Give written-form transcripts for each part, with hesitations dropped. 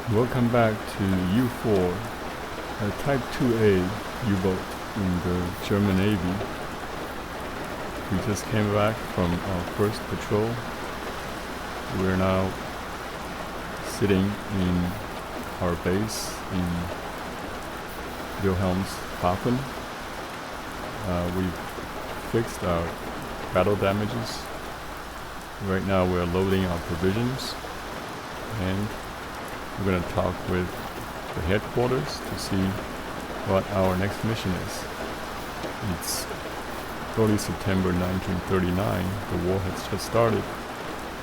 Welcome back to U-4, a Type 2A U-boat in the German Navy. We just came back from our first patrol. We're now sitting in our base in Wilhelmshaven. We've fixed our battle damages. Right now we're loading our provisions, and we're going to talk with the headquarters to see what our next mission is. It's early September 1939. The war has just started.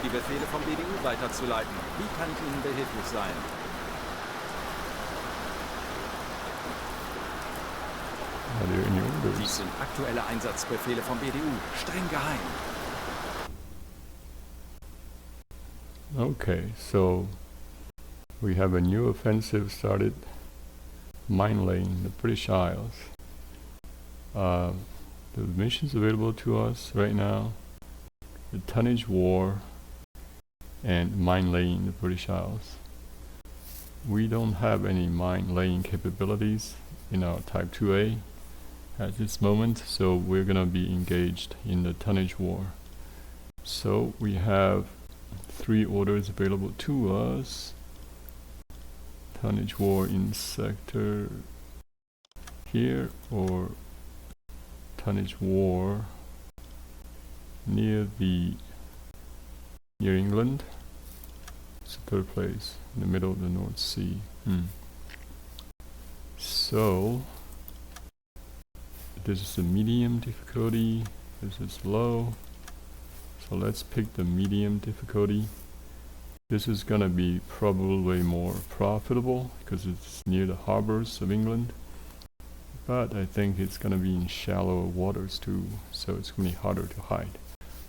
Die Befehle vom WWII weiterzuleiten. Wie kann ich Ihnen behilflich sein? Are there any orders? Dies sind aktuelle Einsatzbefehle vom WWII. Streng geheim. Okay, so we have a new offensive started, mine laying the British Isles. The missions available to us right now: the tonnage war and mine laying the British Isles. We don't have any mine laying capabilities in our Type 2A at this moment, so we're gonna be engaged in the tonnage war. So we have 3 orders available to us. Tonnage war in sector here, or tonnage war near England. It's the 3rd place in the middle of the North Sea. So this is a medium difficulty, this is low, so let's pick the medium difficulty. This is gonna be probably more profitable because it's near the harbors of England, but I think it's gonna be in shallower waters too, so it's gonna be harder to hide.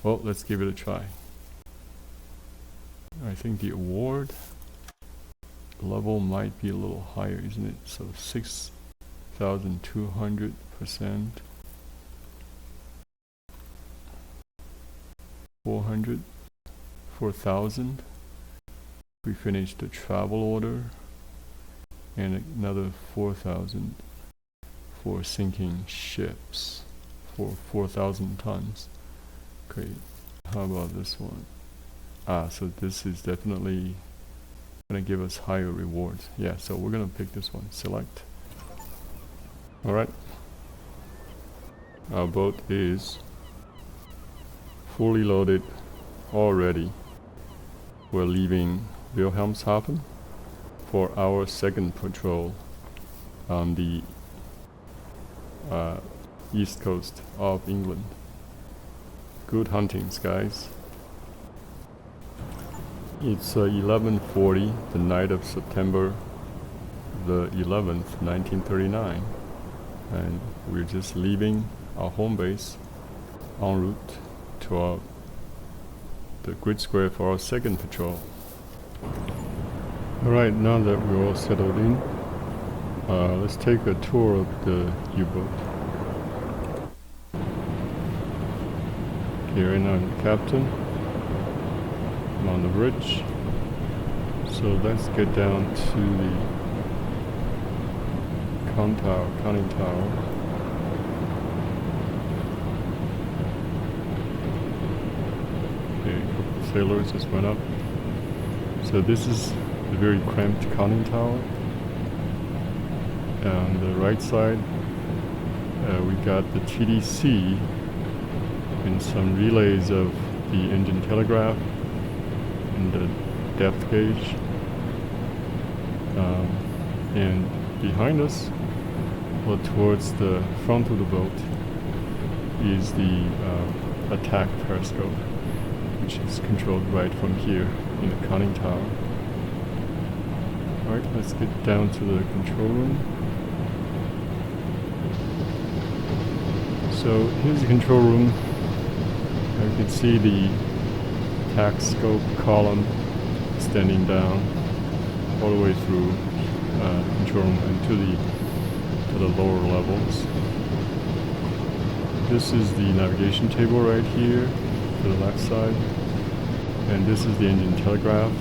Well, let's give it a try. I think the award level might be a little higher, isn't it? So 6,200%, 400, 4,000. We finished the travel order, and another 4,000 for sinking ships for 4,000 tons. Great. How about this one? So this is definitely gonna give us higher rewards. Yeah, so we're gonna pick this one. Select. Alright. Our boat is fully loaded already. We're leaving Wilhelmshaven for our 2nd patrol on the east coast of England. Good huntings, guys. It's 11:40, the night of September the 11th, 1939, and we're just leaving our home base en route to the grid square for our 2nd patrol. Alright, now that we're all settled in, let's take a tour of the U-boat. Okay, right now I'm the captain. I'm on the bridge. So let's get down to the conning tower. Okay, a couple of sailors just went up. So this is the very cramped conning tower. On the right side, we got the TDC and some relays of the engine telegraph and the depth gauge. And behind us, well, towards the front of the boat, is the attack periscope, which is controlled right from here in the conning tower. Alright, let's get down to the control room. So here's the control room. You can see the attack scope column extending down all the way through the control room and to the lower levels. This is the navigation table right here to the left side, and this is the engine telegraph.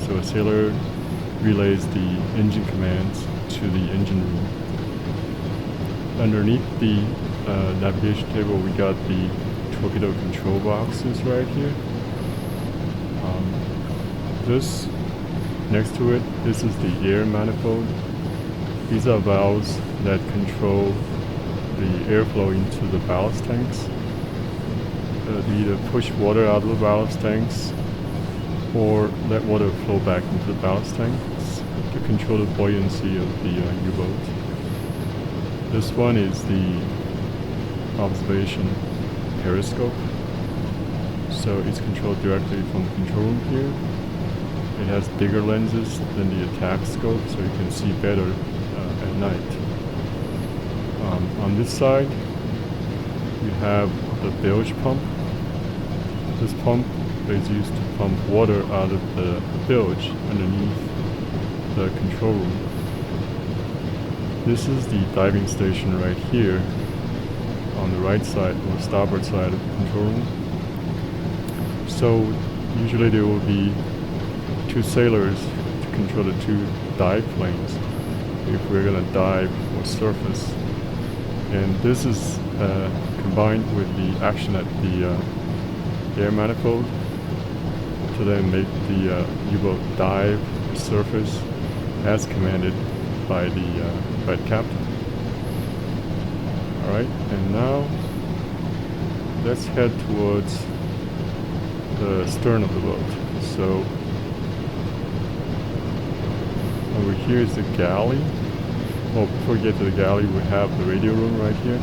So a sailor relays the engine commands to the engine room. Underneath the navigation table, we got the torpedo control boxes right here. This, next to it, this is the air manifold. These are valves that control the airflow into the ballast tanks. They either push water out of the ballast tanks or let water flow back into the ballast tanks to control the buoyancy of the U-boat. This one is the observation periscope. So it's controlled directly from the control room here. It has bigger lenses than the attack scope, so you can see better at night. On this side, you have the bilge pump. This pump is used to pump water out of the bilge underneath the control room. This is the diving station right here on the right side or starboard side of the control room. So usually there will be two sailors to control the two dive planes if we're going to dive or surface. And this is combined with the action at the air manifold to then make the U-boat dive or surface as commanded by the captain. Alright, and now let's head towards the stern of the boat. So over here is the galley. Well, before we get to the galley, we have the radio room right here.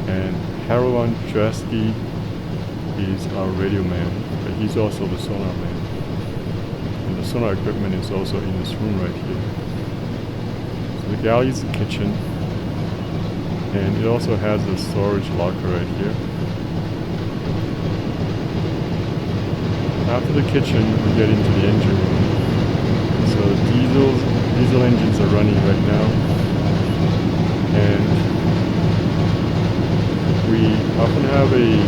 And Harold Drasky is our radio man, but he's also the sonar man. And the sonar equipment is also in this room right here. So the galley is the kitchen. And it also has a storage locker right here. After the kitchen, we get into the engine room. So the diesel engines are running right now. And we often have an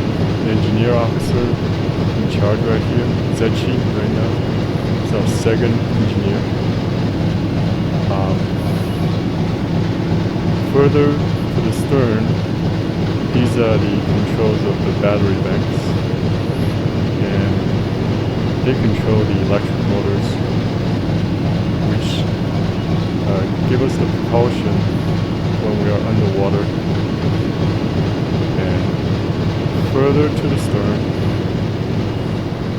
engineer officer in charge right here, Zechi right now. He's our second engineer. Further to the stern, these are the controls of the battery banks. And they control the electric motors, which give us the propulsion when we are underwater. And further to the stern,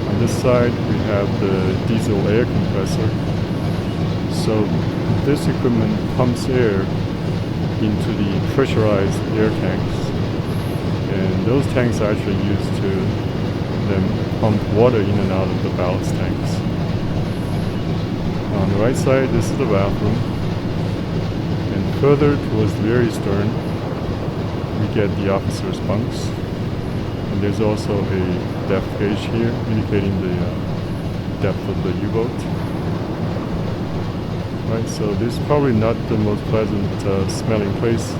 on this side we have the diesel air compressor. So this equipment pumps air into the pressurized air tanks, and those tanks are actually used to then pump water in and out of the ballast tanks. On the right side, this is the bathroom. And further towards the very stern, we get the officers' bunks. And there's also a depth gauge here indicating the depth of the U-boat. Right, so this is probably not the most pleasant smelling place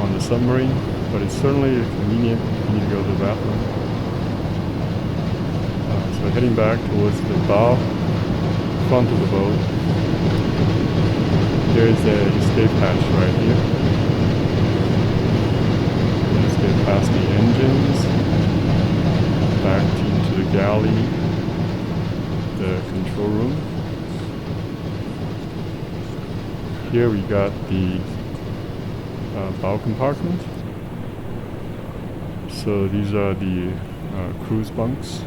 on the submarine, but it's certainly convenient if you need to go to the bathroom. So heading back towards the bow, front of the boat, there's an escape hatch right here. Let's get past the engines, back into the galley, the control room. Here we got the bow compartment. So these are the cruise bunks.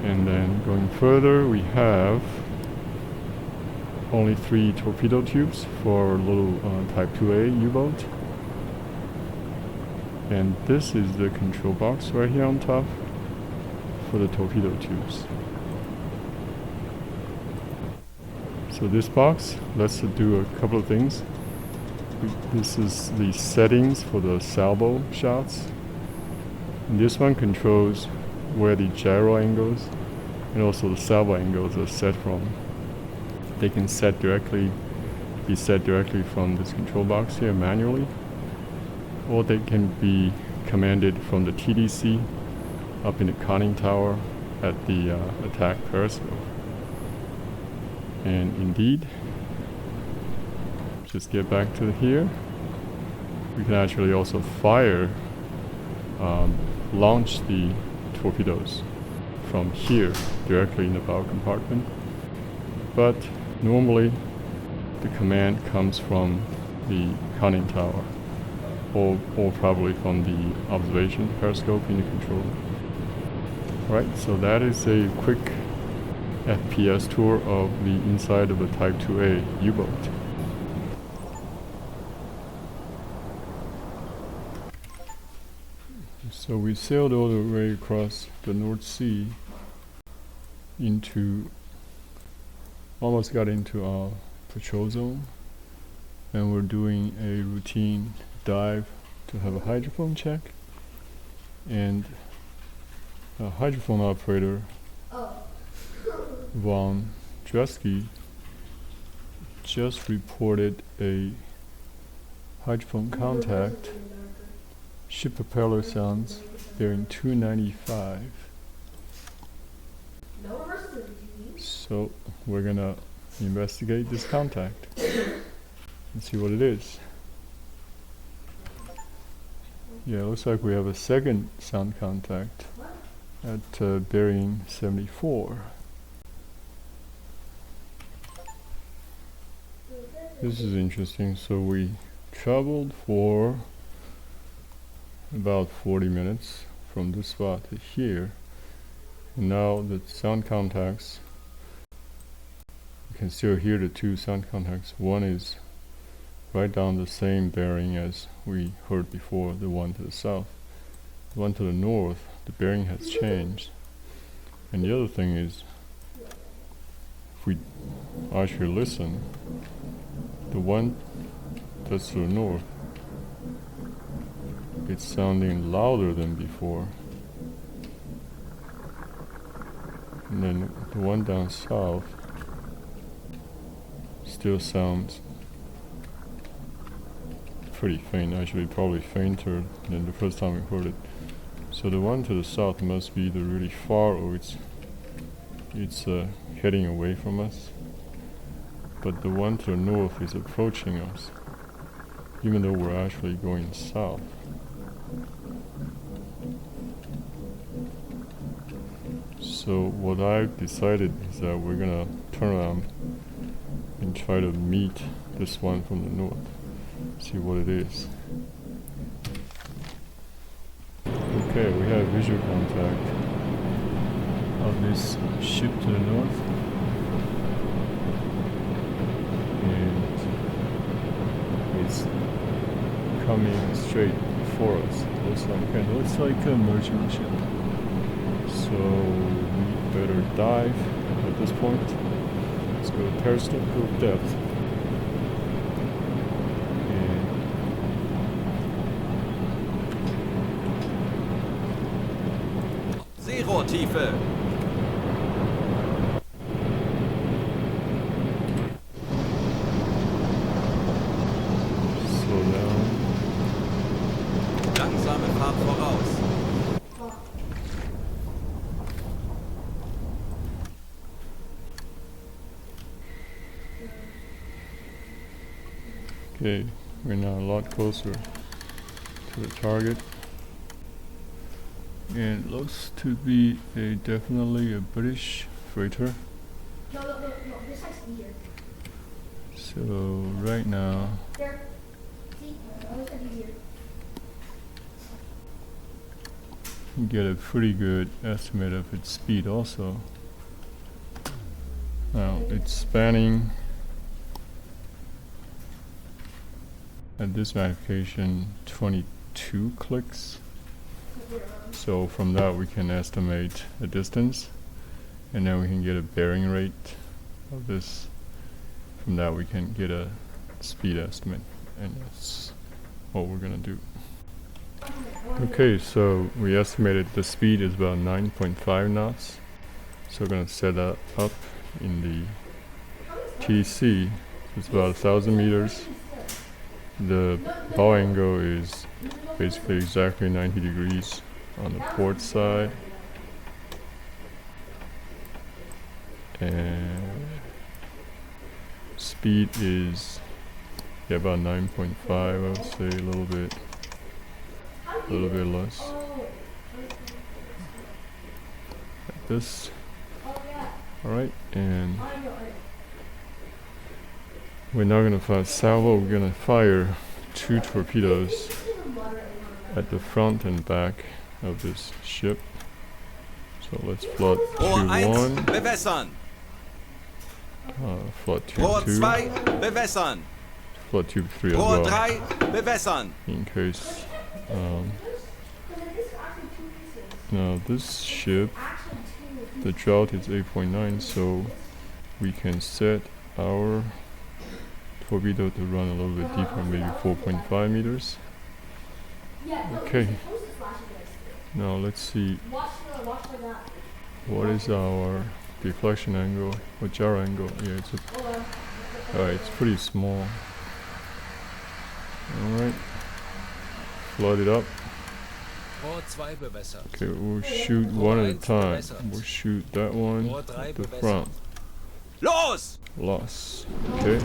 And then going further, we have only 3 torpedo tubes for a little Type 2A U-boat. And this is the control box right here on top for the torpedo tubes. So this box lets us do a couple of things. This is the settings for the salvo shots. And this one controls where the gyro angles and also the salvo angles are set from. They can be set directly from this control box here manually, or they can be commanded from the TDC up in the conning tower at the attack periscope. And indeed, just get back to here. We can actually also launch the torpedoes from here directly in the bow compartment. But normally the command comes from the conning tower, or probably from the observation periscope in the control. Alright, so that is a quick FPS tour of the inside of a Type 2A U-boat. So we sailed all the way across the North Sea almost got into our patrol zone, and we're doing a routine dive to have a hydrophone check, and a hydrophone operator Von Dresky just reported a hydrophone contact. Ship propeller sounds bearing 295. So we're gonna investigate this contact and see what it is. Yeah, it looks like we have a second sound contact at bearing 74. This is interesting. So we traveled for about 40 minutes from this spot to here, and now the sound contacts, you can still hear the two sound contacts. One is right down the same bearing as we heard before, the one to the south. The one to the north, the bearing has changed. And the other thing is, if we actually listen, the one that's to the north, it's sounding louder than before. And then the one down south still sounds pretty faint, actually probably fainter than the first time we heard it. So the one to the south must be either really far or it's heading away from us. But the one to the north is approaching us, even though we're actually going south. So what I've decided is that we're gonna turn around and try to meet this one from the north, see what it is. Okay, we have visual contact of this ship to the north, and it's coming straight for us. Looks like a merchant ship. So we better dive at this point. Let's go to periscope depth. Seerohrtiefe. Slow down. Langsame Fahrt voraus. Okay, we're now a lot closer to the target, and it looks to be definitely a British freighter. No, this has to be here. So right now, There. See? This has to be here. you get a pretty good estimate of its speed also. Now it's spanning at this magnification 22 clicks. So from that we can estimate the distance, and then we can get a bearing rate of this. From that we can get a speed estimate, and that's what we're gonna do. Okay, so we estimated the speed is about 9.5 knots. So we're gonna set that up in the TC. It's about 1,000 meters. The bow angle is basically exactly 90 degrees on the port side, and speed is about 9.5, I would say a little bit less. Like this. Alright, and we're now gonna fire salvo. We're gonna fire 2 torpedoes at the front and back of this ship. So let's flood Rohr 1, 2-1, bewässern. flood Rohr 2-2, 2, bewässern. flood 2-3 as Rohr well, 3, bewässern. in case. Now this ship, the drought is 8.9, so we can set our torpedo to run a little bit deeper, maybe 4.5 meters. Okay, now let's see what is our deflection angle or jar angle. Yeah, it's pretty small. Alright, flood it up. Rohr 2 bewässert. Okay, we'll shoot one at a time. We'll shoot that one at the front. Los! Loss. Okay.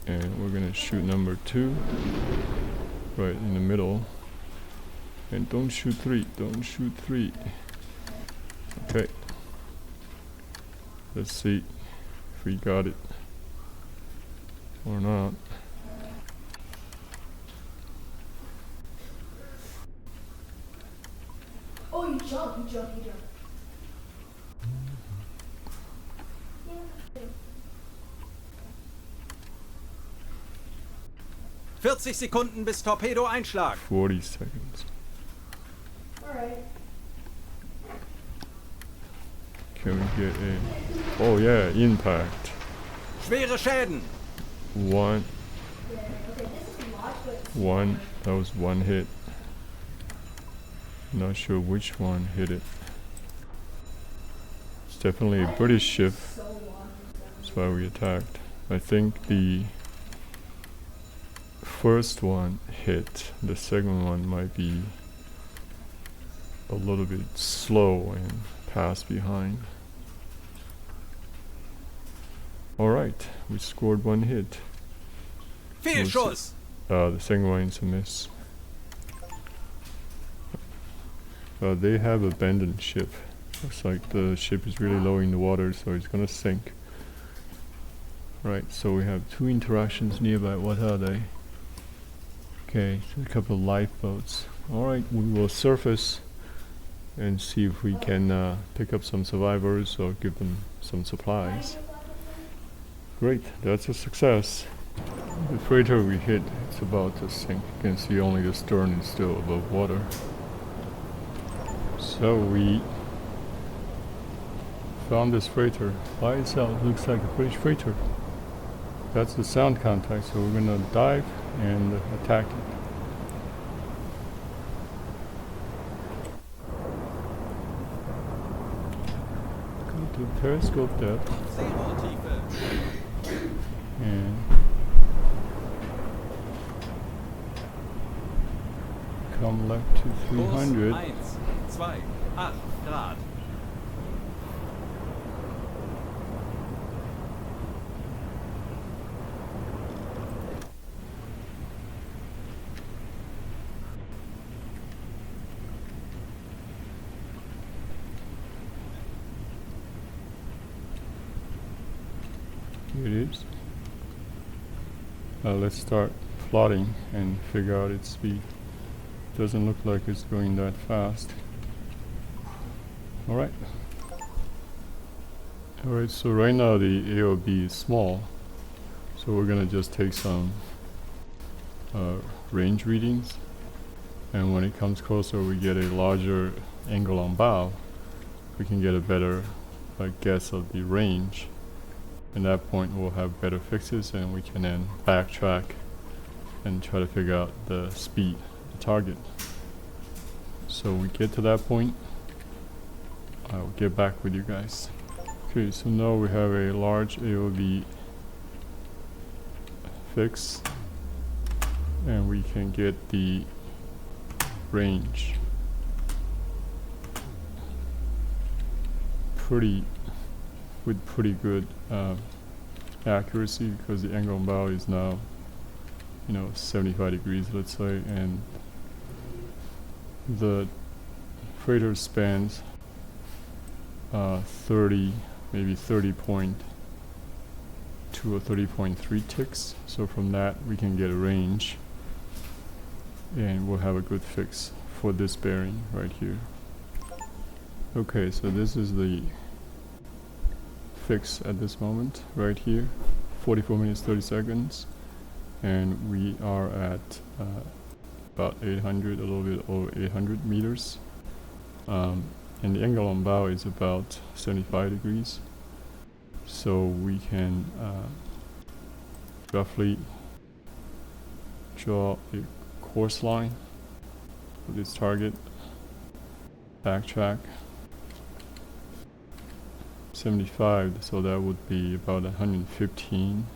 And we're gonna shoot number 2 right in the middle. And don't shoot 3. Don't shoot 3. Okay. Let's see if we got it or not. Oh, you jump. 40 Sekunden bis Torpedo-Einschlag. 40 seconds. Alright. Can we get a... Oh yeah, impact. Schwere Schäden. 1. Yeah, okay, this is a lot, but 1. That was 1 hit. Not sure which one hit it. It's definitely a British ship. so long. That's why we attacked. I think the first one hit. The second one might be a little bit slow and pass behind. Alright, we scored 1 hit. Fehlschuss. The second one is a miss. They have abandoned ship. Looks like the ship is really low in the water, so it's gonna sink. Right, so we have 2 interactions nearby. What are they? Okay, so a couple of lifeboats. Alright, we will surface and see if we can pick up some survivors or give them some supplies. Great, that's a success. The freighter we hit, it's about to sink. You can see only the stern is still above water. So we found this freighter. By itself, looks like a British freighter. That's the sound contact, so we're gonna dive and attack it. Go to periscope depth Seerohrtiefe. and come left to Kurs 300. 1, 2, 8 Grad. Here it is. Let's start plotting and figure out its speed. Doesn't look like it's going that fast. Alright. Alright, so right now the AOB is small. So we're gonna just take some range readings. And when it comes closer, we get a larger angle on bow. We can get a better guess of the range. At that point we'll have better fixes and we can then backtrack and try to figure out the speed, the target. So we get to that point, I'll get back with you guys. Okay, so now we have a large AOV fix and we can get the range with pretty good accuracy because the angle on bow is now, 75 degrees, let's say, and the freighter spans 30, maybe 30.2 or 30.3 ticks. So from that we can get a range, and we'll have a good fix for this bearing right here. Okay, so this is the fix at this moment right here, 44 minutes 30 seconds, and we are at about 800, a little bit over 800 meters, and the angle on bow is about 75 degrees, so we can roughly draw a course line for this target, backtrack 75, so that would be about 115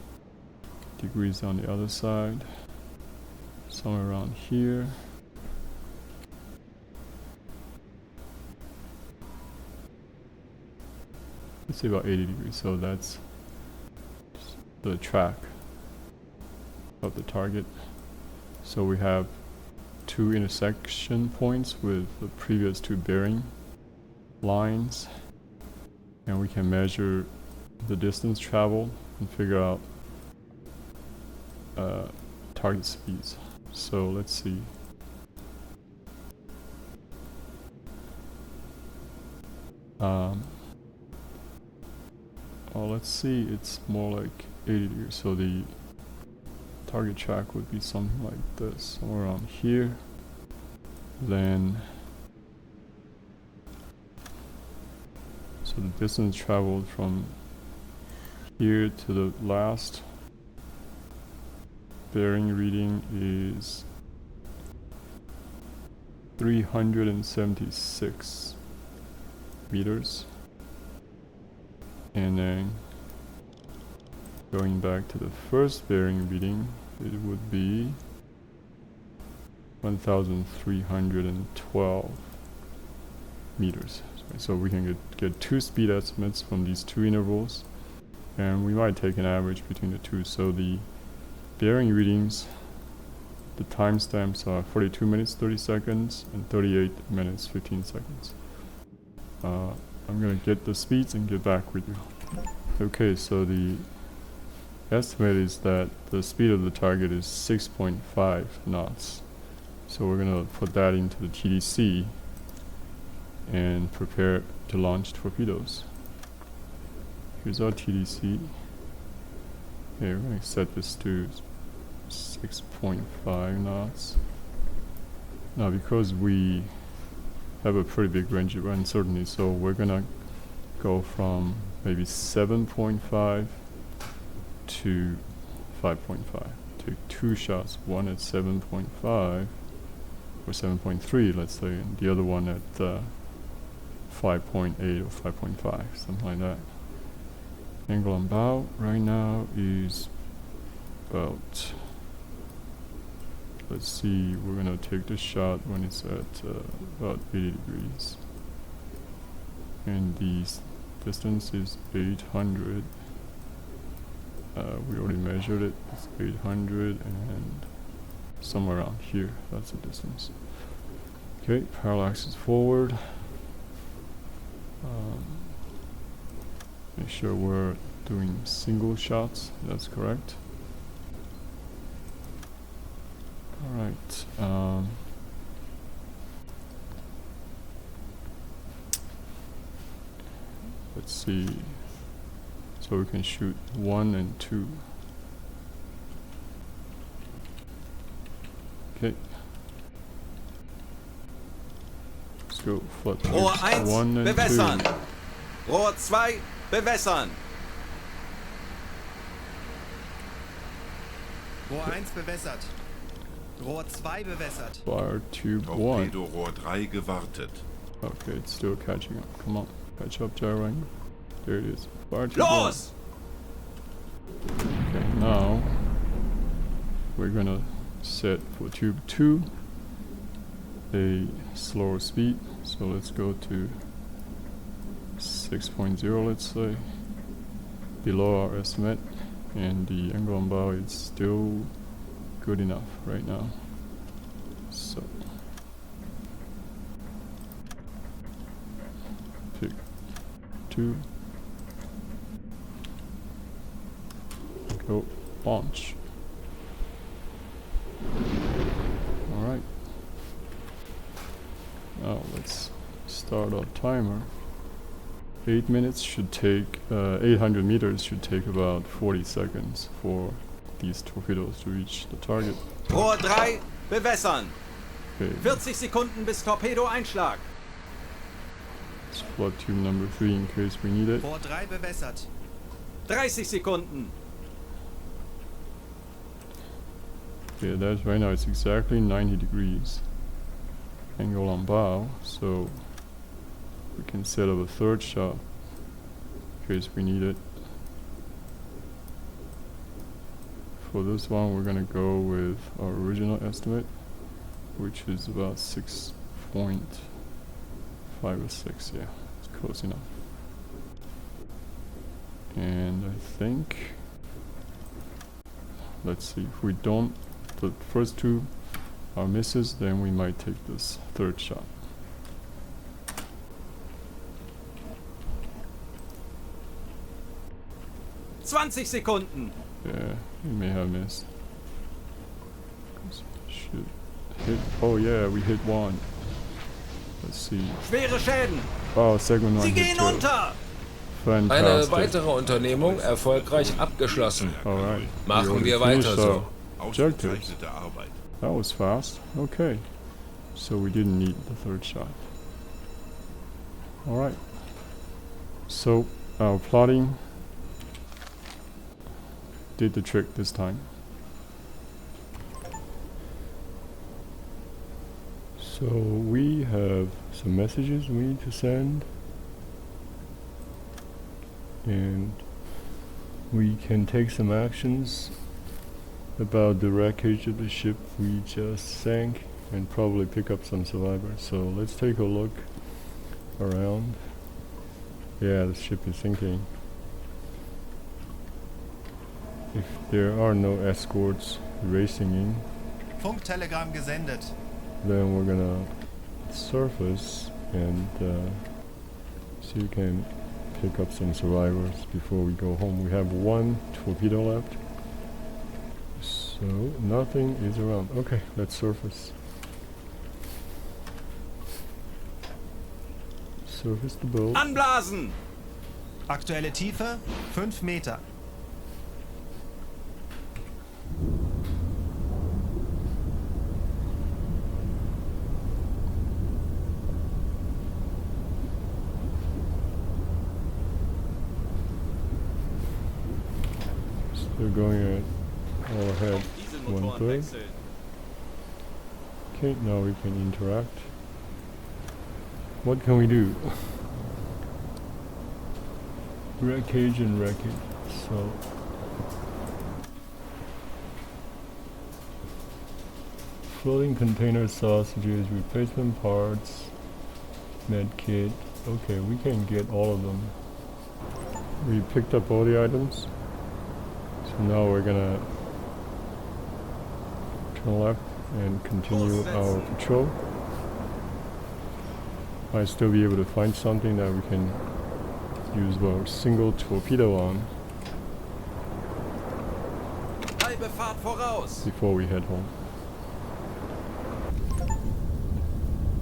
degrees on the other side, somewhere around here. Let's say about 80 degrees, so that's the track of the target. So we have two intersection points with the previous two bearing lines, and we can measure the distance traveled and figure out target speeds. So let's see. Let's see, it's more like 80 degrees, so the target track would be something like this, somewhere around here. Then so the distance traveled from here to the last bearing reading is 376 meters, and then going back to the first bearing reading, it would be 1,312 meters. So we can get two speed estimates from these two intervals, and we might take an average between the two. So the bearing readings, the timestamps are 42 minutes 30 seconds and 38 minutes 15 seconds. I'm gonna get the speeds and get back with you. Okay, so the estimate is that the speed of the target is 6.5 knots. So we're gonna put that into the TDC and prepare to launch torpedoes. Here's our TDC. Okay, we're gonna set this to 6.5 knots. Now, because we have a pretty big range of uncertainty, so we're gonna go from maybe 7.5 to 5.5. Take two shots, one at 7.5 or 7.3, let's say, and the other one at 5.8 or 5.5, something like that. Angle on bow right now is about, let's see, we're gonna take the shot when it's at about 80 degrees, and the distance is 800. We already measured it. It's 800 and somewhere around here. That's the distance. Okay, parallax is forward. Make sure we're doing single shots. That's correct. All right. Let's see. So we can shoot 1 and 2. Okay. Let's go. Rohr 1, 1 and bewässern. 2. Rohr 2, bewässern. Rohr 1 bewässert. Rohr 2 bewässert. Fire tube 1. Torpedorohr 3 gewartet. Okay, it's still catching up. Come on, catch up, gyro angle. There it is. Fire tube 1. Los! Okay, now we're gonna set for tube 2 a slower speed. So let's go to 6.0, let's say, below our estimate. and the angle on bow is still good enough right now. So pick 2, go launch. Alright, now let's start our timer. 8 minutes should take 800 meters should take about 40 seconds for these torpedoes to reach the target. Rohr 3, bewässern. Okay, 40 Sekunden bis Torpedo-Einschlag. let's flood tube number 3 in case we need it. Rohr 3 bewässert. 30 Sekunden. Okay, that's right now it's exactly 90 degrees angle on bow, so we can set up a third shot in case we need it. For this one we're gonna go with our original estimate, which is about 6.5 or 6, yeah, it's close enough. And I think, let's see, if we don't, the first two are misses, then we might take this third shot. Zwanzig Sekunden. Yeah, we may have missed. Should hit. Oh yeah, we hit one. Let's see. Schwere Schäden. Oh, second one Sie hit gehen too. unter. Eine Fantastic. weitere Unternehmung erfolgreich abgeschlossen. Alright. Machen wir finished weiter so. objectives. Ausgezeichnete Arbeit. That was fast. Okay. So we didn't need the third shot. Alright. So our plotting did the trick this time. So we have some messages we need to send, and we can take some actions about the wreckage of the ship we just sank and probably pick up some survivors. So let's take a look around. Yeah, the ship is sinking. If there are no escorts racing in, Funktelegramm gesendet. then we're gonna surface and see if we can pick up some survivors before we go home. We have one torpedo left, so nothing is around. Okay, let's surface. Surface the boat. Anblasen. Aktuelle Tiefe 5 Meter. Still going at all ahead. Dieselmotoren 1/3. wechseln. Okay, now we can interact. What can we do? Wreckage and wreckage. So floating container sausages, replacement parts, med kit. Okay, we can get all of them. We picked up all the items. So now we're gonna turn left and continue our patrol. Might still be able to find something that we can use our single torpedo on Halbe Fahrt voraus. before we head home.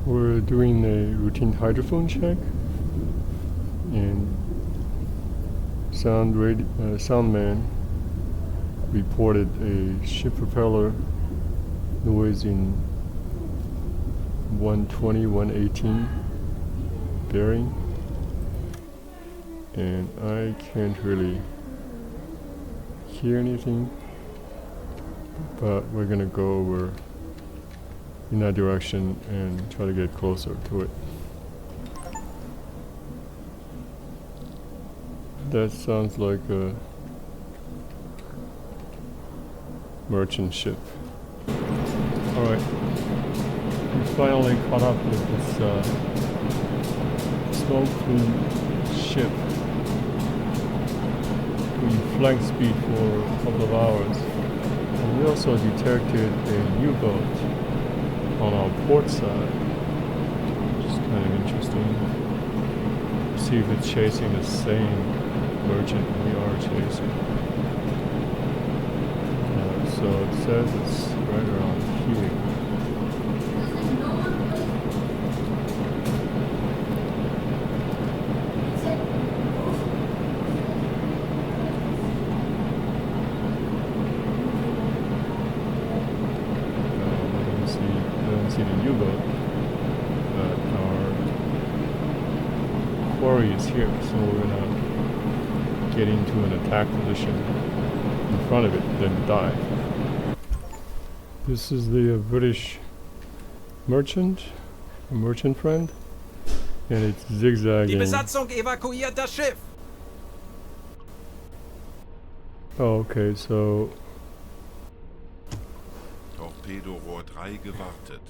We're doing a routine hydrophone check, and soundman reported a ship propeller noise in 120, 118 bearing, and I can't really hear anything, but we're gonna go over in that direction and try to get closer to it. That sounds like a merchant ship. Alright, we finally caught up with this smoke-plume ship. We flank speed for a couple of hours. And we also detected a U-boat on our port side, which is kind of interesting. See if it's chasing the same merchant we are chasing. So it says it's right around here. I don't see the U-boat, but our quarry is here, so we're gonna get into an attack position in front of it, then dive. This is the British merchant, a merchant friend, and it's Die zigzagging. Besatzung evakuiert das Schiff. Oh, okay, so Torpedorohr 3 gewartet.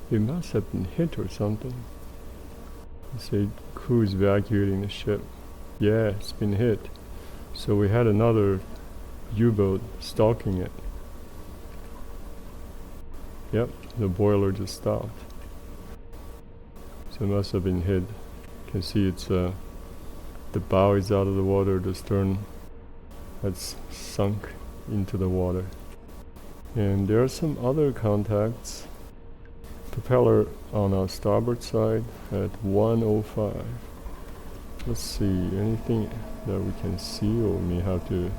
it must have been hit or something. They say crew is evacuating the ship. Yeah, it's been hit. So we had another U-boat stalking it. Yep, the boiler just stopped. So it must have been hit. You can see it's the bow is out of the water, the stern has sunk into the water. And there are some other contacts. Propeller on our starboard side at 105. Let's see, anything that we can see, or we may have to,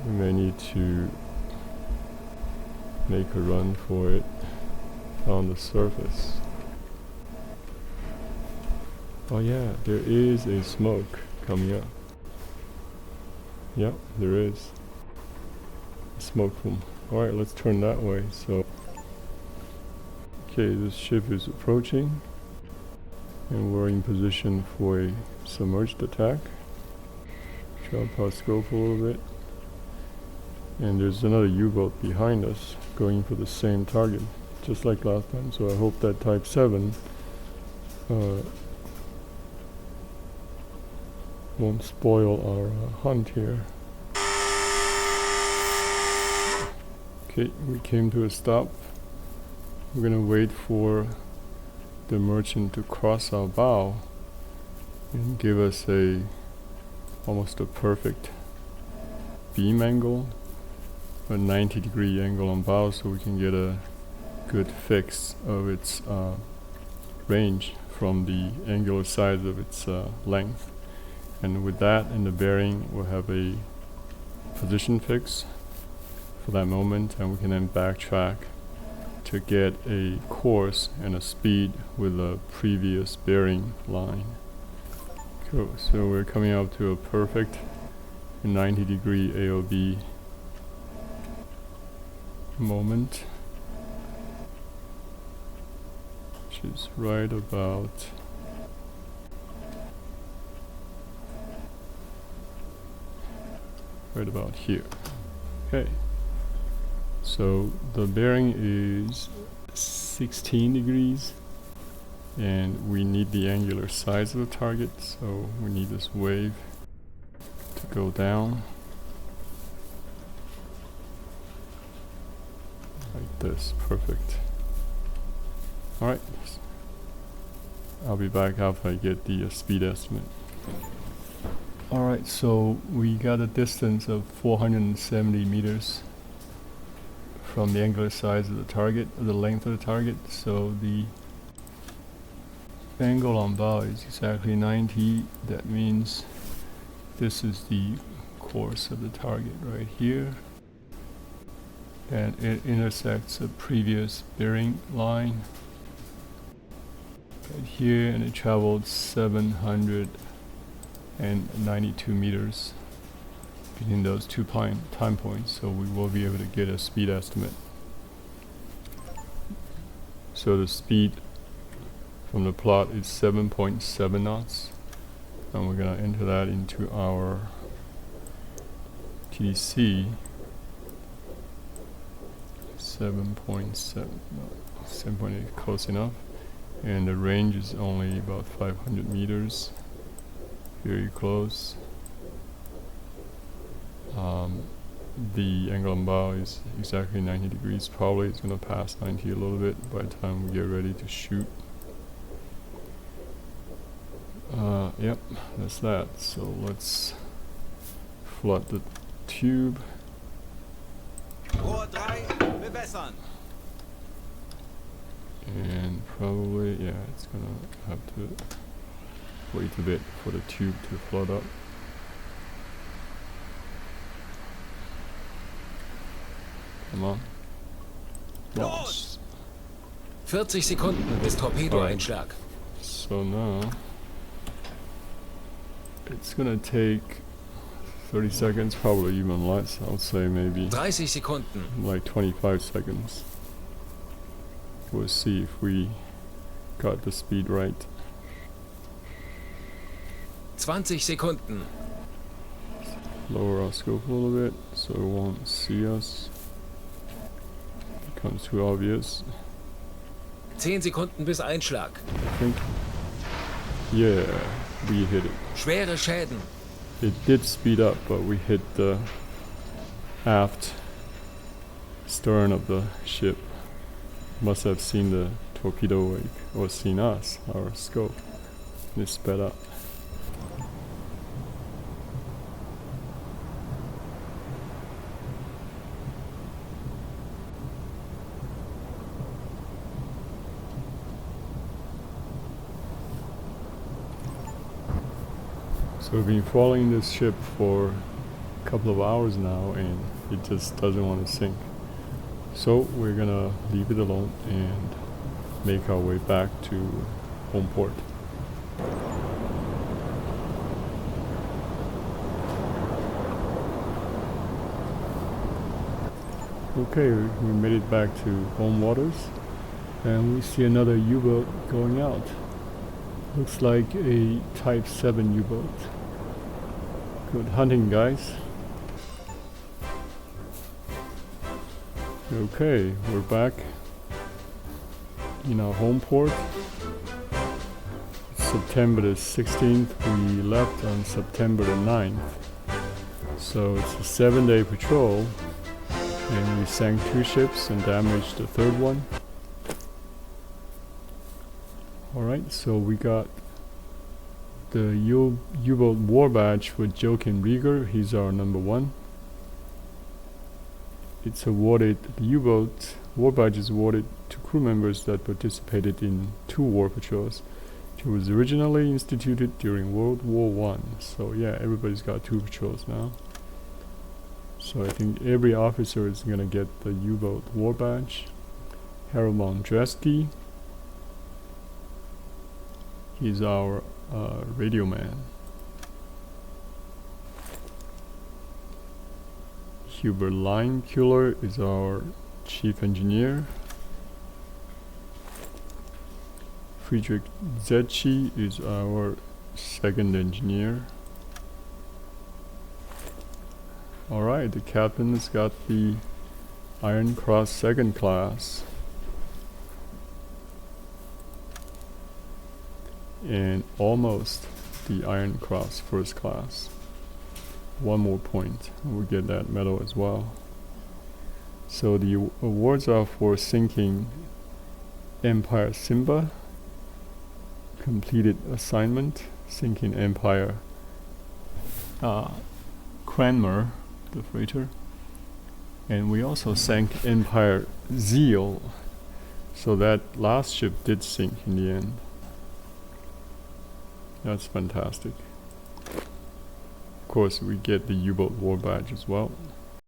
we may need to make a run for it on the surface. Oh yeah, there is a smoke coming up. Yep, there is. Smoke from. Alright, let's turn that way. So, okay, this ship is approaching, and we're in position for a submerged attack. Drop our scope a little bit. And there's another U-boat behind us going for the same target, just like last time. So I hope that Type 7 won't spoil our hunt here. Okay, we came to a stop. We're gonna wait for the merchant to cross our bow and give us almost a perfect beam angle, a 90-degree angle on bow, so we can get a good fix of its range from the angular size of its length. And with that and the bearing, we'll have a position fix for that moment, and we can then backtrack to get a course and a speed with a previous bearing line. Cool, so we're coming up to a perfect 90-degree AOB moment, which is right about here. Okay. So the bearing is 16 degrees, and we need the angular size of the target, so we need this wave to go down like this. Perfect. Alright, I'll be back after I get the speed estimate. Alright, so we got a distance of 470 meters from the angular size of the target, the length of the target. So the angle on bow is exactly 90. That means this is the course of the target right here, and it intersects a previous bearing line right here, and it traveled 792 meters between those two time points, so we will be able to get a speed estimate. So the speed from the plot is 7.7 knots, and we're going to enter that into our TDC. 7.7, 7.8, close enough, and the range is only about 500 meters. very close. The angle on bow is exactly 90 degrees. Probably it's gonna pass 90 a little bit by the time we get ready to shoot. Yep, that's that. So let's flood the tube. Rohr 3, bewässern. And probably, yeah, it's gonna have to wait a bit for the tube to flood up. Come on. Launch. 40 Sekunden bis Torpedoeinschlag. So now it's gonna take 30 seconds, probably even less. I would say maybe 30 Sekunden. like 25 seconds. We'll see if we got the speed right. 20 Sekunden. Lower our scope a little bit so it won't see us. Becomes too obvious. 10 Sekunden bis Einschlag. I think. Yeah, we hit it. Schwere Schäden. It did speed up, but we hit the aft stern of the ship. Must have seen the torpedo wake, or seen us, our scope. It sped up. So we've been following this ship for a couple of hours now and it just doesn't want to sink. So we're gonna leave it alone and make our way back to home port. Okay, we made it back to home waters and we see another U-boat going out. Looks like a Type 7 U-boat. Good hunting, guys. Okay, we're back in our home port. September the 16th, we left on September the 9th. So it's a 7-day patrol and we sank 2 ships and damaged the 3rd one. Alright, so we got the U-boat war badge for Joachim Rieger. He's our number 1. It's awarded, the U-boat war badge is awarded to crew members that participated in 2 war patrols. It was originally instituted during World War I. So yeah, everybody's got 2 patrols now. So I think every officer is gonna get the U-boat war badge. Harold Mondreski. He's our radio man. Hubert Leinkuehler is our chief engineer. Friedrich Zetschi is our 2nd engineer. Alright, the captain's got the Iron Cross 2nd class. And almost the Iron Cross 1st class. 1 more point and we get that medal as well. So the awards are for sinking Empire Simba, completed assignment, sinking Empire Cranmer, the freighter, and we also sank Empire Zeal, so that last ship did sink in the end. That's fantastic. Of course, we get the U-boat war badge as well.